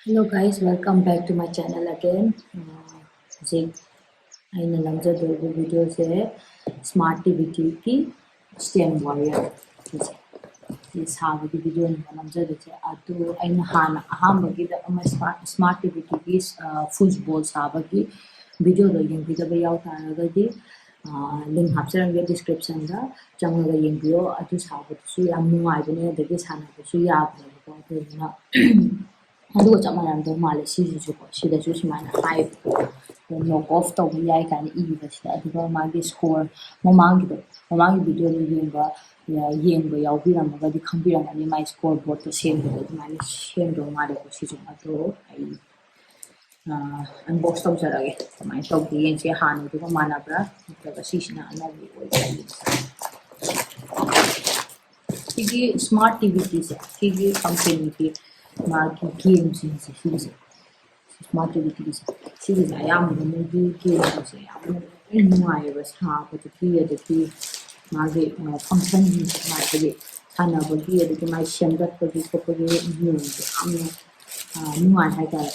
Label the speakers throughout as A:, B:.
A: Hello guys, welcome back to my channel again. Hꯧꯖꯤꯛ ꯑꯩꯅ ꯅꯝꯖꯗꯣꯔꯤꯕ ꯚꯤꯗꯤꯑꯣꯁꯦ smart TV stem warrior ꯁꯤ ꯁꯥꯕꯒꯤ ꯚꯤꯗꯤꯑꯣꯅꯤꯅ ꯅꯝꯖꯗꯣꯏꯁꯦ ꯑꯗꯨ ꯑꯩꯅ ꯍꯥꯟꯅ ꯑꯍꯥꯟꯕꯒꯤꯗ ꯑꯃ ꯁ꯭ꯃꯥꯔꯠ ꯇꯤꯚꯤꯒꯤ ꯐꯨꯠꯕꯣꯜ ꯁꯥꯕꯒꯤ ꯚꯤꯗꯤꯑꯣꯗꯣ ꯌꯦꯡꯕꯤꯗꯕ ꯌꯥꯎ ꯇꯥꯔꯒꯗꯤ ꯂꯤꯡ ꯍꯥꯞꯆꯔꯝꯒꯦ ꯗꯤꯁꯀ꯭ꯔꯤꯞꯁꯟꯗ ꯆꯪꯉꯒ ꯌꯦꯡꯕꯤꯌꯣ ꯑꯗꯨ ꯁꯥꯕꯗꯨꯁꯨ ꯌꯥꯝ ꯅꯨꯡꯉꯥꯏꯕꯅꯦ ꯑꯗꯒꯤ ꯁꯥꯟꯅꯕꯁꯨ ꯌꯥꯕꯅꯦꯕꯀꯣ ꯑꯗꯨꯗꯨꯅ ꯑꯗꯨꯒ ꯆꯞ ꯃꯥꯟꯅꯔꯝꯗꯧ ꯃꯥꯜꯂꯦ ꯁꯤꯁꯤꯁꯨꯀꯣ ꯁꯤꯗꯁꯨ ꯁꯨꯃꯥꯏꯅ ꯍꯥꯏꯕ ꯅꯣꯛ ꯑꯣꯐ ꯇꯧꯕ ꯌꯥꯏ ꯀꯥꯏꯅ ꯏꯕꯁꯤꯗ ꯑꯗꯨꯒ ꯃꯥꯒꯤ ꯁ꯭ꯀꯣꯔ ꯃꯃꯥꯡꯒꯤ ꯚꯤꯗꯤꯑꯣꯗꯣ ꯌꯦꯡꯕ ꯌꯥꯎꯕꯤꯔꯝꯃꯒꯗꯤ ꯈꯪꯕꯤꯔꯝꯒꯅꯤ ꯃꯥꯏ ꯁ꯭ꯀꯣꯔ ꯕꯣꯔꯗꯇꯣ ꯁꯦꯝꯕꯗꯣ ꯑꯗꯨꯃꯥꯏꯅ ꯁꯦꯝꯗꯧ ꯃꯥꯜꯂꯦꯀꯣ ꯁꯤꯁꯨ ꯑꯗꯣ ꯑꯩ ꯑꯟꯕꯣꯛꯁ ꯇꯧꯖꯔꯒꯦ ꯀꯃꯥꯏꯅ ꯇꯧꯒꯦ ꯌꯦꯡꯁꯦ ꯍꯥꯟꯅꯗꯨꯒ ꯃꯥꯟꯅꯕ꯭ꯔꯥ ꯅꯠꯇ꯭ꯔꯒ ꯁꯤꯁꯤꯅ ꯑꯅꯧꯕ ꯑꯣꯏꯕ꯭ꯔꯥ ꯁꯤꯒꯤ ꯁ꯭ꯃꯥꯔꯠ ꯇꯤꯚꯤꯁꯦ ꯁꯤꯒꯤ ꯀꯝꯄꯦꯅꯤꯒꯤ ꯃꯥꯒꯤ ꯒꯦꯝꯁꯤꯡꯁꯦ ꯁꯤꯒꯤꯁꯦ ꯁ꯭ꯃꯥꯔꯠ ꯇꯤꯚꯤꯁꯦ ꯁꯤꯒꯤꯁꯦ ꯑꯌꯥꯝꯕꯅ ꯃꯣꯏꯒꯤ ꯒꯦꯝꯁꯤꯡꯁꯦ ꯌꯥꯝꯅ ꯅꯨꯡꯉꯥꯏꯑꯕ ꯁꯥꯕꯗꯒꯤ ꯑꯗꯒꯤ ꯃꯥꯒꯤ ꯐꯪꯁꯟꯁꯤꯡꯁꯦ ꯍꯥꯏꯕꯗꯤ ꯁꯥꯟꯅꯕꯒꯤ ꯑꯗꯒꯤ ꯃꯥꯒꯤ ꯁꯦꯝꯒꯠꯄꯒꯤ ꯈꯣꯠꯄꯒꯤ ꯅꯤꯌꯣꯝꯁꯦ ꯌꯥꯝꯅ ꯅꯨꯡꯉꯥꯏ ꯍꯥꯏꯇꯥꯔꯦ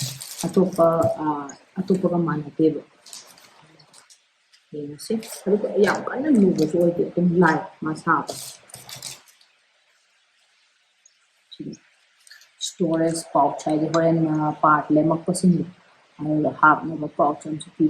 A: ꯑꯇꯣꯞꯄꯒ ꯃꯥꯟꯅꯗꯦꯕ ꯌꯦꯡꯉꯁꯤ ꯑꯗꯨꯒ ꯌꯥꯝ ꯀꯟꯅ ꯂꯨꯕꯁꯨ ꯑꯣꯏꯗꯦ ꯑꯗꯨꯝ ꯂꯥꯏ ꯃꯥ ꯁꯥꯕ ꯁ꯭ꯇꯣꯔꯦꯖ ꯄꯥꯎꯆ ꯍꯥꯏꯗꯤ ꯍꯣꯔꯦꯟ ꯄꯥꯔꯠ ꯂꯦꯝꯃꯛꯄꯁꯤꯡꯗꯣ ꯑꯗꯨꯗ ꯍꯥꯞꯅꯕ ꯄꯥꯎꯆ ꯑꯃꯁꯨ ꯄꯤ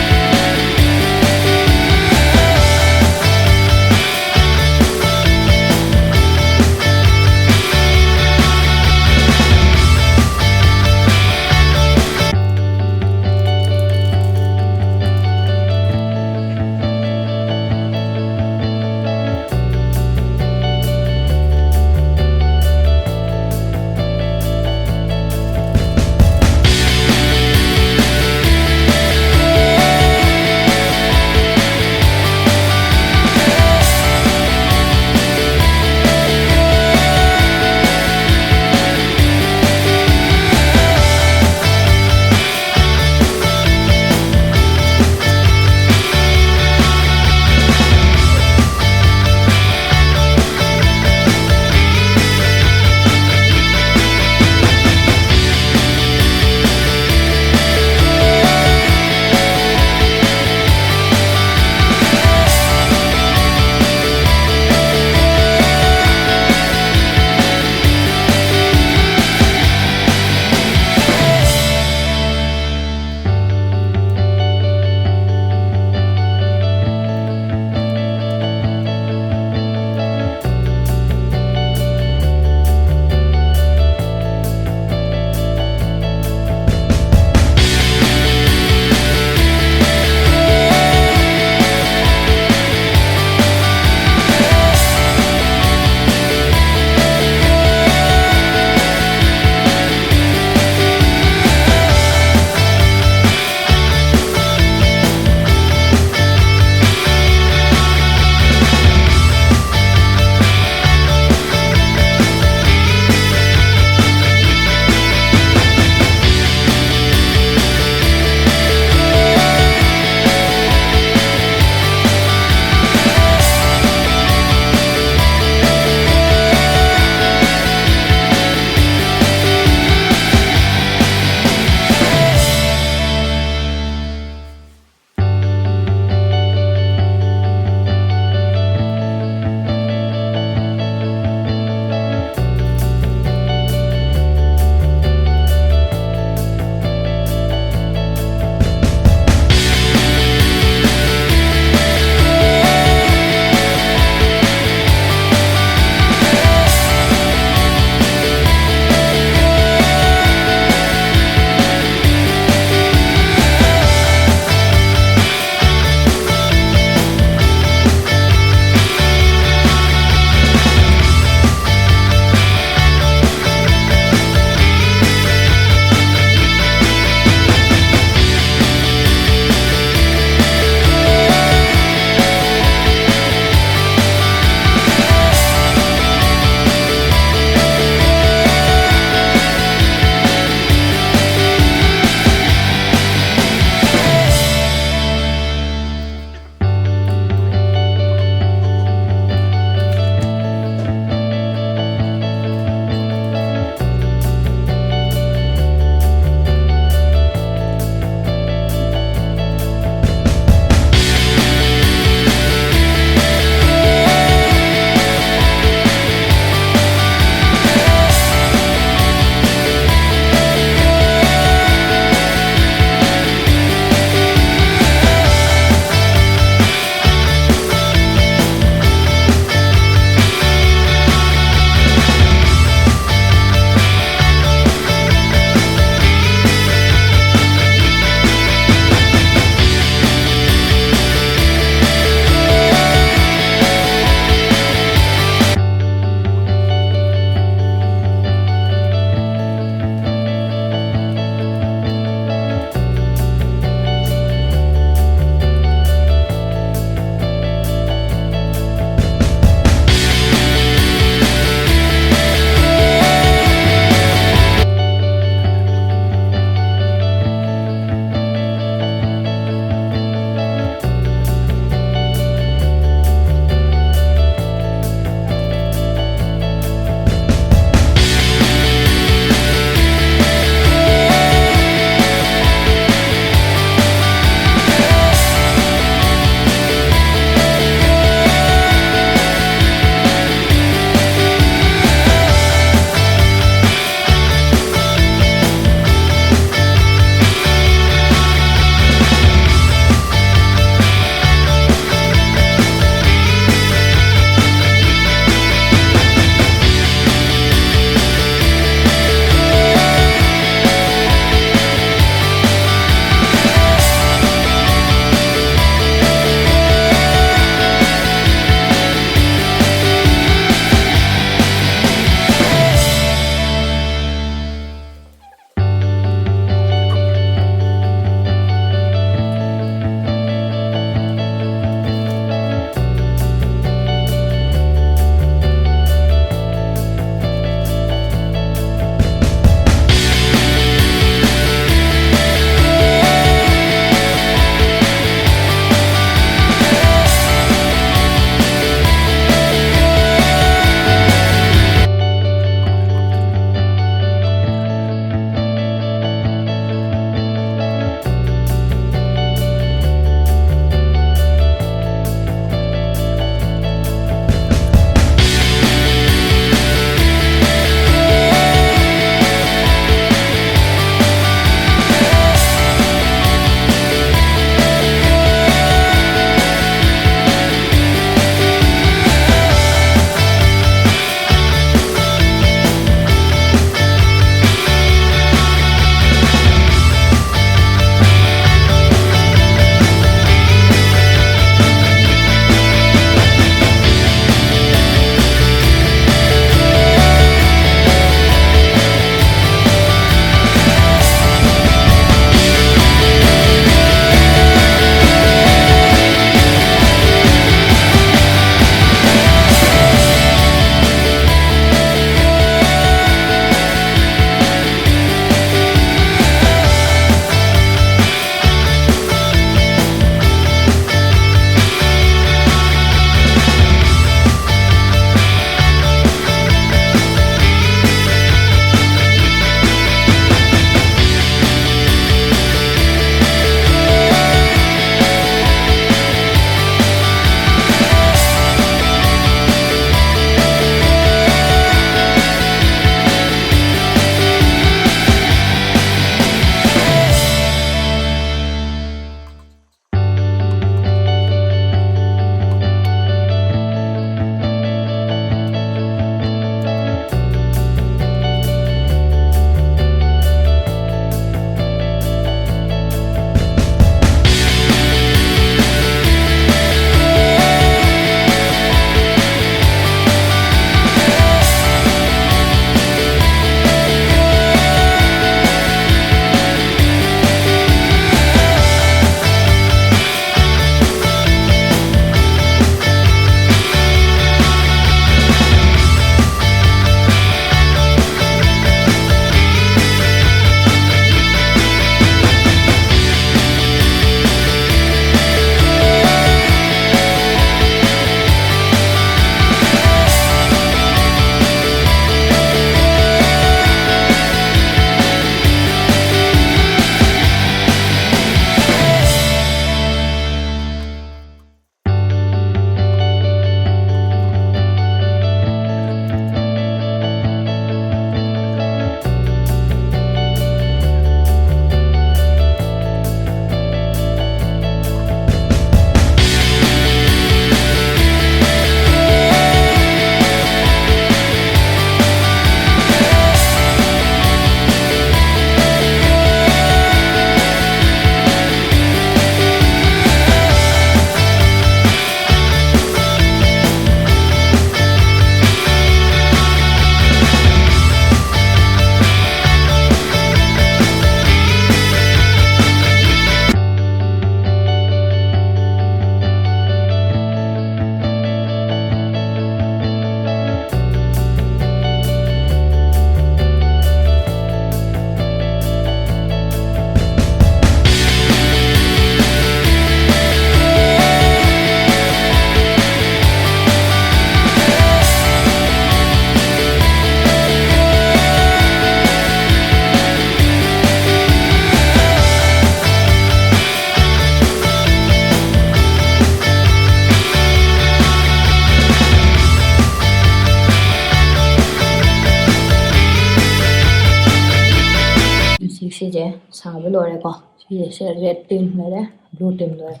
A: ꯁꯥꯕ ꯂꯣꯏꯔꯦꯀꯣ ꯁꯤꯁꯦ ꯔꯦꯗ ꯇꯤꯝ ꯂꯩꯔꯦ ꯕ꯭ꯂꯨ ꯇꯤꯝ ꯂꯣꯏꯔꯦ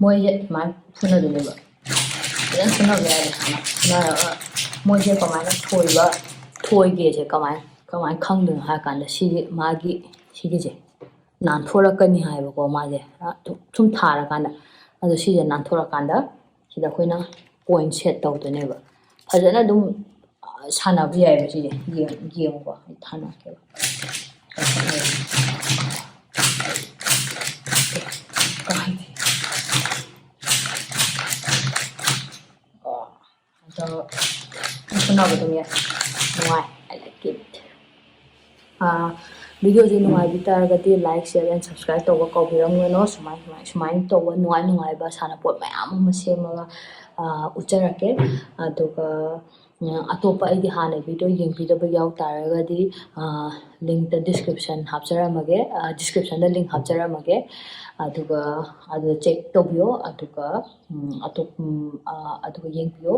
A: ꯃꯣꯏꯁꯦ ꯁꯨꯃꯥꯏꯅ ꯐꯨꯅꯗꯣꯏꯅꯦꯕ ꯐꯖꯅ ꯐꯨꯅꯕ ꯌꯥꯏꯗꯦ ꯐꯨꯅꯔꯒ ꯃꯣꯏꯁꯦ ꯀꯃꯥꯏꯅ ꯊꯣꯏꯒꯦꯁꯦ ꯀꯃꯥꯏꯅ ꯈꯪꯗꯣꯏꯅꯣ ꯍꯥꯏ ꯀꯥꯟꯗ ꯁꯤꯒꯤ ꯃꯥꯒꯤ ꯁꯤꯒꯤꯁꯦ ꯅꯥꯟꯊꯣꯔꯛꯀꯅꯤ ꯍꯥꯏꯕꯀꯣ ꯃꯥꯁꯦ ꯁꯨꯝ ꯊꯥꯔꯀꯥꯟꯗ ꯑꯗꯣ ꯁꯤꯁꯦ ꯅꯥꯟꯊꯣꯔꯛꯀꯥꯟꯗ ꯁꯤꯗ ꯑꯩꯈꯣꯏꯅ ꯄꯣꯏꯟ ꯁꯦꯠ ꯇꯧꯗꯣꯏꯅꯦꯕ ꯐꯖꯅ ꯑꯗꯨꯝ ꯁꯥꯟꯅꯕ ꯌꯥꯏꯕ ꯁꯤꯁꯦ ꯌꯦꯡꯉꯨꯀꯣ ꯑꯩ ꯊꯥꯅꯔꯛꯀꯦꯕ ꯐꯨꯅꯕ ꯑꯗꯨꯝ ꯌꯥꯏ ꯅꯨꯡꯉꯥꯏ ꯑꯥꯏ ꯂꯥꯏꯛ ꯏꯠ ꯚꯤꯗꯤꯑꯣꯁꯦ ꯅꯨꯡꯉꯥꯏꯕꯤ ꯇꯥꯔꯒꯗꯤ ꯂꯥꯏꯛ ꯁꯤꯌꯔ ꯑꯦꯟ ꯁꯕꯁꯀ꯭ꯔꯥꯏꯕ ꯇꯧꯕ ꯀꯥꯎꯕꯤꯔꯝꯒꯅꯣ ꯁꯨꯃꯥꯏꯅ ꯇꯧꯕ ꯅꯨꯡꯉꯥꯏꯕ ꯁꯥꯟꯅꯄꯣꯠ ꯃꯌꯥꯝ ꯑꯃ ꯁꯦꯝꯃꯒ ꯎꯠꯆꯔꯛꯀꯦ ꯑꯗꯨꯒ ꯑꯇꯣꯞꯄ ꯑꯩꯒꯤ ꯍꯥꯟꯅ ꯚꯤꯗꯤꯑꯣ ꯌꯦꯡꯕꯤꯗꯕ ꯌꯥꯎ ꯇꯥꯔꯒꯗꯤ ꯂꯤꯡꯛꯇ ꯗꯤꯁꯀ꯭ꯔꯤꯞꯁꯟꯗ ꯂꯤꯡꯛ ꯍꯥꯞꯆꯔꯝꯃꯒꯦ ꯑꯗꯨꯒ ꯑꯗꯨꯗ ꯆꯦꯛ ꯇꯧꯕꯤꯌꯣ ꯑꯗꯨꯒ ꯑꯗꯨꯒ ꯌꯦꯡꯕꯤꯌꯣ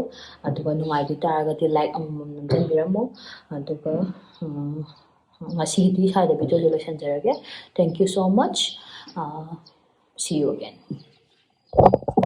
A: ꯑꯗꯨꯒ ꯅꯨꯡꯉꯥꯏꯕꯤ ꯇꯥꯔꯒꯗꯤ ꯂꯥꯏꯛ ꯑꯃꯃꯝ ꯅꯝꯖꯟꯕꯤꯔꯝꯃꯣ ꯑꯗꯨꯒ ꯉꯁꯤꯒꯤꯗꯤ ꯁ꯭ꯋꯥꯏꯗ ꯚꯤꯗꯤꯑꯣꯁꯦ ꯂꯣꯏꯁꯤꯟꯖꯔꯒꯦ ꯊꯦꯡꯛ ꯌꯨ ꯁꯣ ꯃꯆ ꯁꯤ ꯌꯨ ꯑꯒꯦꯟ